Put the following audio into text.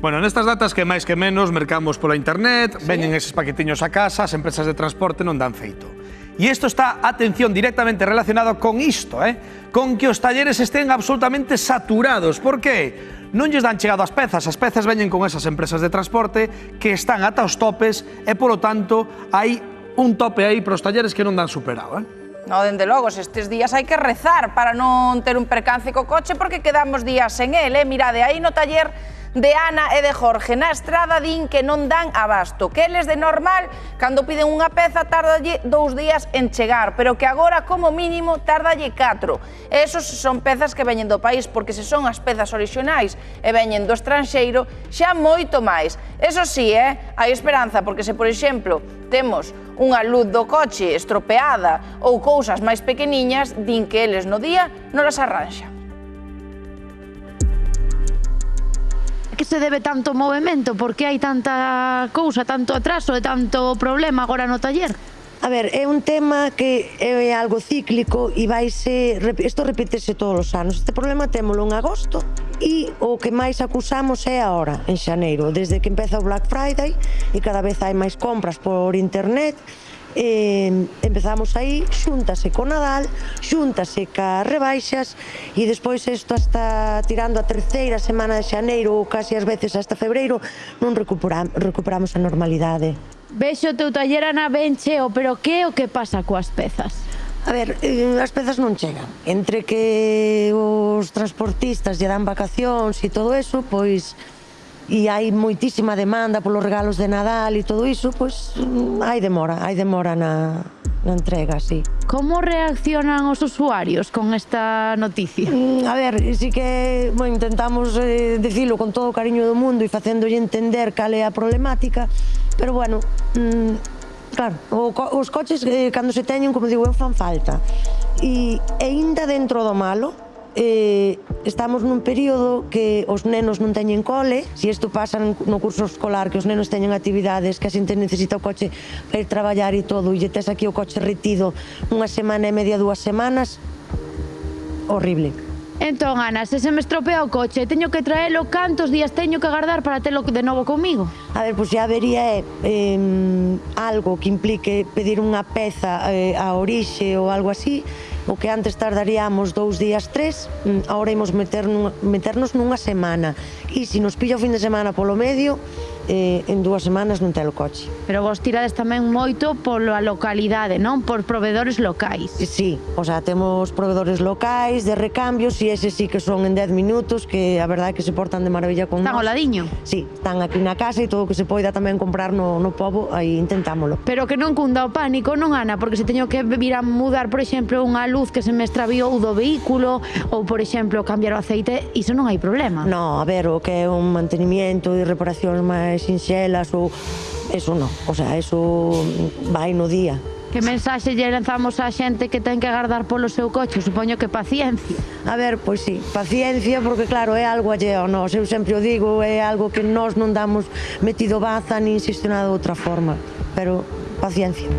Bueno, nestas datas que máis que menos mercamos pola internet, veñen eses paquetiños a casa, as empresas de transporte non dan feito. E isto está, atención, directamente relacionado con isto, con que os talleres estén absolutamente saturados. Por que? Non lles dan chegado as pezas veñen con esas empresas de transporte que están ata os topes e, polo tanto, hai un tope aí para os talleres que non dan superado, No, dende logo, estes días hai que rezar para non ter un percance co coche porque quedamos días sen el, Mirade, aí no taller de Ana e de Jorge na Estrada din que non dan abasto, que eles de normal, cando piden unha peza, tardalle 2 días en chegar, pero que agora, como mínimo, tardalle 4. Esos son pezas que veñen do país, porque se son as pezas orixinais e veñen do estranxeiro, xa moito máis. Eso sí, hai esperanza, porque se, por exemplo, temos unha luz do coche estropeada ou cousas máis pequeniñas, din que eles no día non las arranxan. Que se debe tanto movimento? Por que hai tanta cousa, tanto atraso e tanto problema agora no taller? A ver, é un tema que é algo cíclico e isto repítese todos os anos. Este problema témolo en agosto e o que máis acusamos é agora, en xaneiro, desde que empeza o Black Friday e cada vez hai máis compras por internet. Empezamos aí, xúntase co Nadal, xúntase ca rebaixas e despois isto hasta tirando a terceira semana de xaneiro ou casi ás veces hasta febreiro non recuperamos a normalidade. Vexo o teu taller, Ana, ben cheo, pero que é o que pasa coas pezas? A ver, as pezas non chegan. Entre que os transportistas lle dan vacacións e todo eso, pois e hai moitísima demanda polos regalos de Nadal e todo iso, pois hai demora na entrega, sí. Como reaccionan os usuarios con esta noticia? A ver, sí que intentamos dicilo con todo o cariño do mundo e facéndolle entender cal é a problemática, pero bueno, claro, os coches cando se teñen, como digo, fan falta. E aínda dentro do malo, estamos nun período que os nenos non teñen cole. Se isto pasa no curso escolar, que os nenos teñen actividades, que a xente necesita o coche para ir traballar e todo, e lle tes aquí o coche retido unha semana e media, 2 semanas, horrible. Entón, Ana, se me estropea o coche, teño que traelo, cantos días teño que agardar para telo de novo comigo? A ver, pois xa habería algo que implique pedir unha peza a orixe ou algo así. O que antes tardaríamos 2 días, 3, agora imos meternos nunha semana. E se nos pilla o fin de semana polo medio, en 2 semanas non ten o coche. Pero vos tirades tamén moito pola localidade, non? Por provedores locais. Sí, o sea, temos provedores locais de recambios e eses sí que son en 10 minutos, que a verdade é que se portan de maravilla con Están nós. ao ladiño? Sí, están aquí na casa e todo o que se poida tamén comprar no pobo, aí intentámolo. Pero que non cunda o pánico, non, Ana? Porque se teño que vir a mudar, por exemplo, unha luz que se me extraviou do vehículo ou, por exemplo, cambiar o aceite, iso non hai problema. No, a ver, o que é un mantenimiento e reparacións máis sinxelas ou eso non, o sea, eso vai no día. Que mensaxe lle lanzamos á xente que ten que agardar polo seu coche? Supoño que paciencia. A ver, pois sí, paciencia, porque claro, é algo alleo a nós, eu sempre o digo, é algo que nós non damos metido baza ni xestionado de outra forma, pero paciencia.